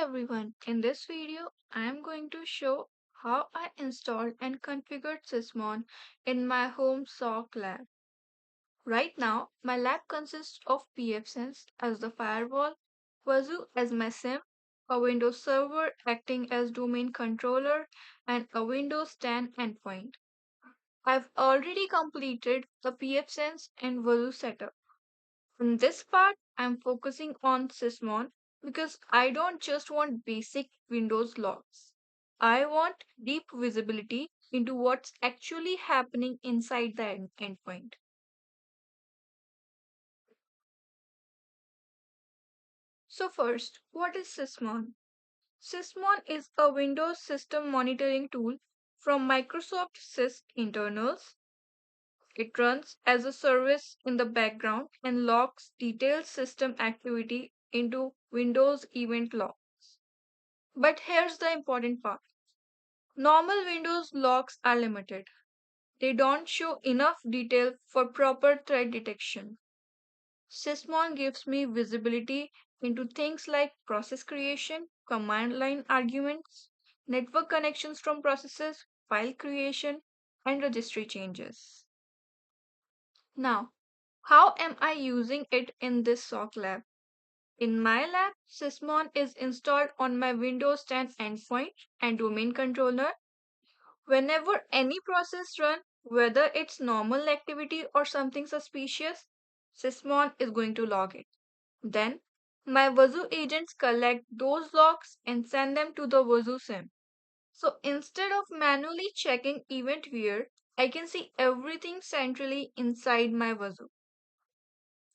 everyone, in this video I am going to show how I installed and configured Sysmon in my Home SOC Lab. Right now, my lab consists of PFSense as the firewall, Wazuh as my SIEM, a Windows server acting as domain controller, and a Windows 10 endpoint. I've already completed the PFSense and Wazuh setup. In this part, I'm focusing on Sysmon because I don't just want basic Windows logs. I want deep visibility into what's actually happening inside the endpoint. So first, what is Sysmon? Sysmon is a Windows system monitoring tool from Microsoft Sys internals. It runs as a service in the background and logs detailed system activity into Windows event log. But here's the important part. Normal Windows logs are limited. They don't show enough detail for proper threat detection. Sysmon gives me visibility into things like process creation, command line arguments, network connections from processes, file creation, and registry changes. Now, how am I using it in this SOC lab? In my lab, Sysmon is installed on my Windows 10 endpoint and domain controller. Whenever any process run, whether it's normal activity or something suspicious, Sysmon is going to log it. Then, my Wazuh agents collect those logs and send them to the Wazuh SIM. So instead of manually checking event where, I can see everything centrally inside my Wazuh.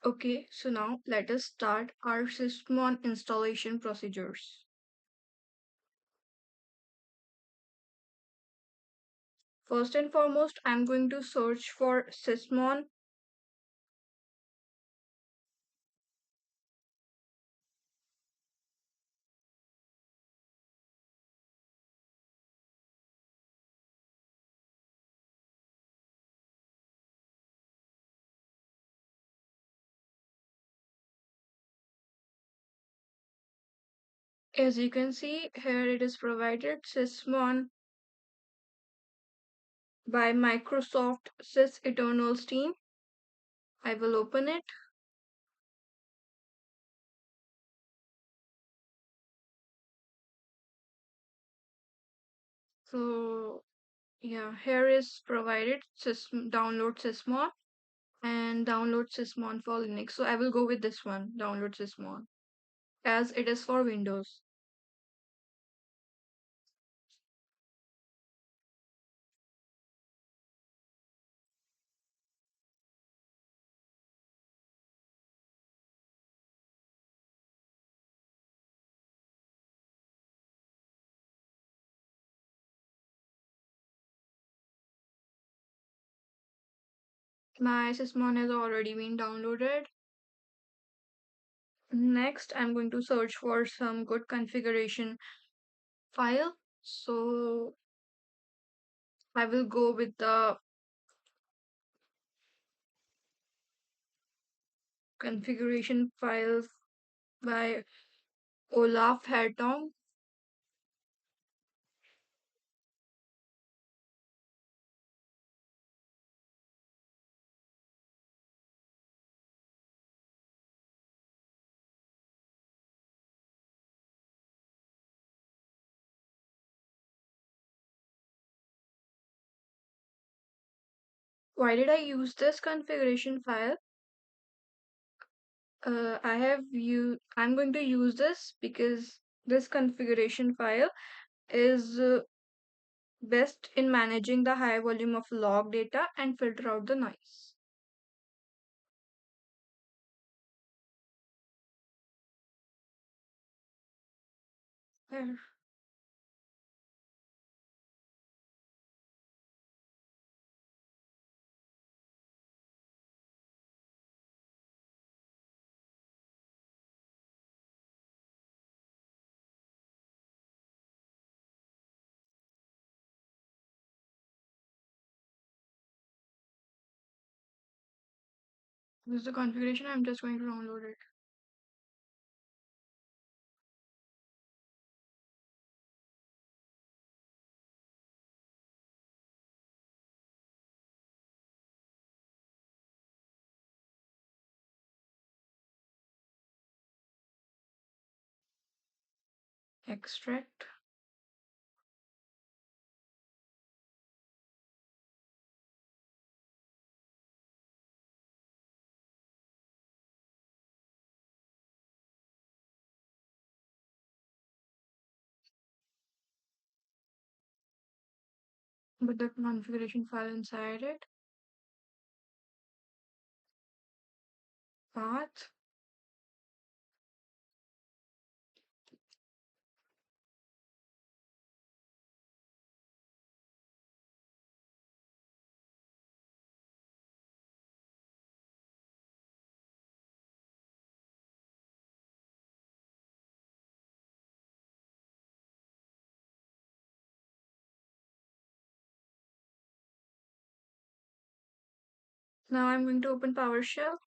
Okay, so now let us start our Sysmon installation procedures. First and foremost, I'm going to search for Sysmon. As you can see, here it is provided Sysmon by Microsoft Sys Eternals team. I will open it. So yeah, here is provided download Sysmon and download Sysmon for Linux. So I will go with this one, download Sysmon, as it is for Windows. My Sysmon has already been downloaded. Next, I'm going to search for some good configuration file. So I will go with the configuration files by Olaf Hertog. Why did I use this configuration file? I'm going to use this because this configuration file is best in managing the high volume of log data and filter out the noise. There. This is the configuration. I'm just going to download it. extract. With the configuration file inside it. Path. Now I'm going to open PowerShell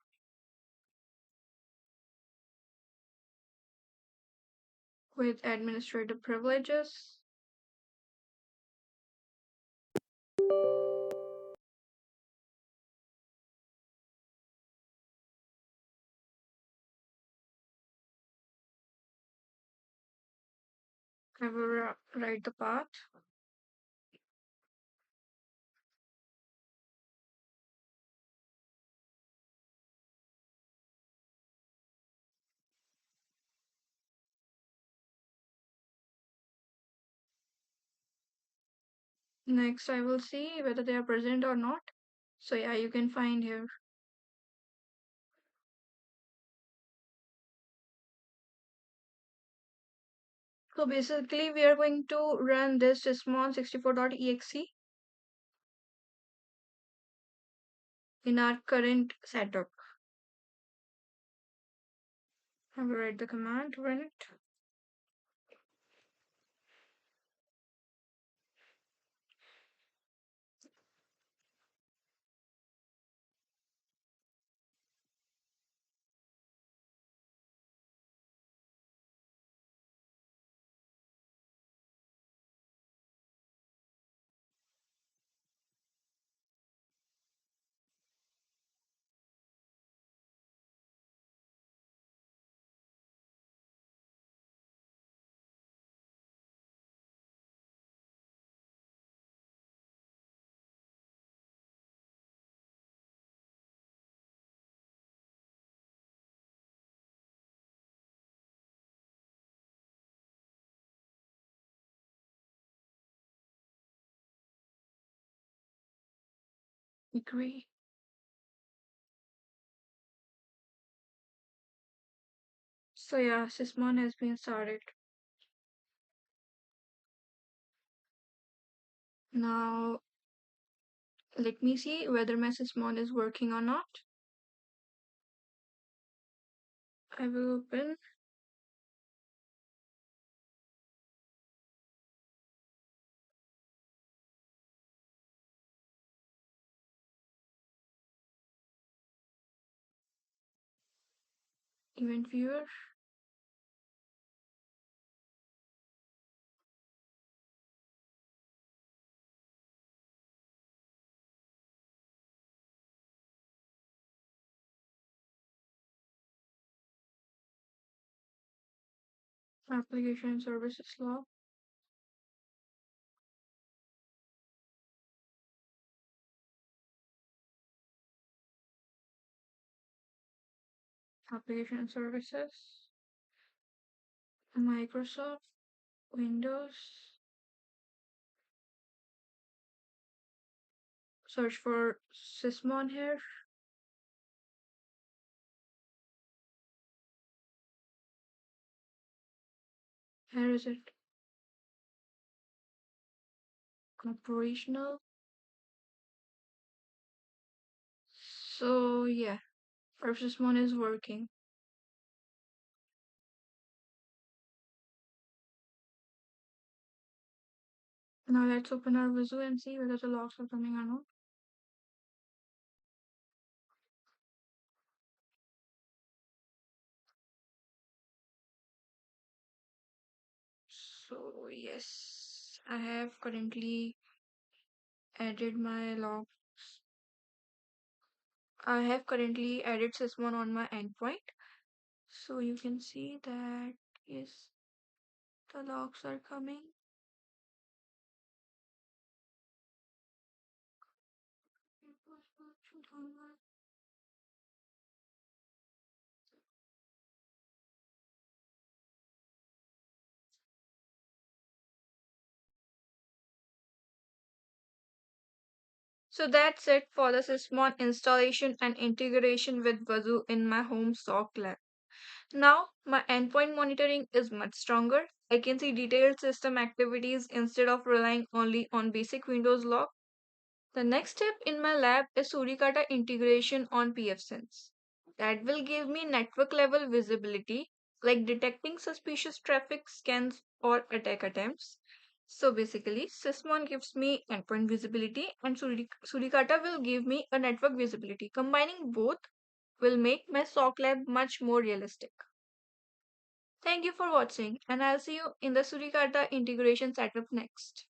with administrative privileges. I will write the path. Next, I will see whether they are present or not. So yeah, you can find here. So basically, we are going to run this Sysmon 64.exe in our current setup. I will write the command, run it. Agree. So yeah, Sysmon has been started. Now let me see whether my Sysmon is working or not. I will open. Event viewer. Application services log. Application services. Microsoft. Windows. Search for Sysmon here. Here is it. Operational. So yeah, our Sysmon is working. Now let's open our Wazuh and see whether the logs are coming or not. So yes, I have currently added my logs. I have currently added Sysmon on my endpoint. So you can see that yes, The logs are coming. So that's it for the Sysmon installation and integration with Wazuh in my home SOC lab. Now, my endpoint monitoring is much stronger. I can see detailed system activities instead of relying only on basic Windows log. The next step in my lab is Suricata integration on pfSense. That will give me network level visibility, like detecting suspicious traffic scans or attack attempts. So basically, Sysmon gives me endpoint visibility and Suricata will give me a network visibility. Combining both will make my SOC lab much more realistic. Thank you for watching, and I'll see you in the Suricata integration setup next.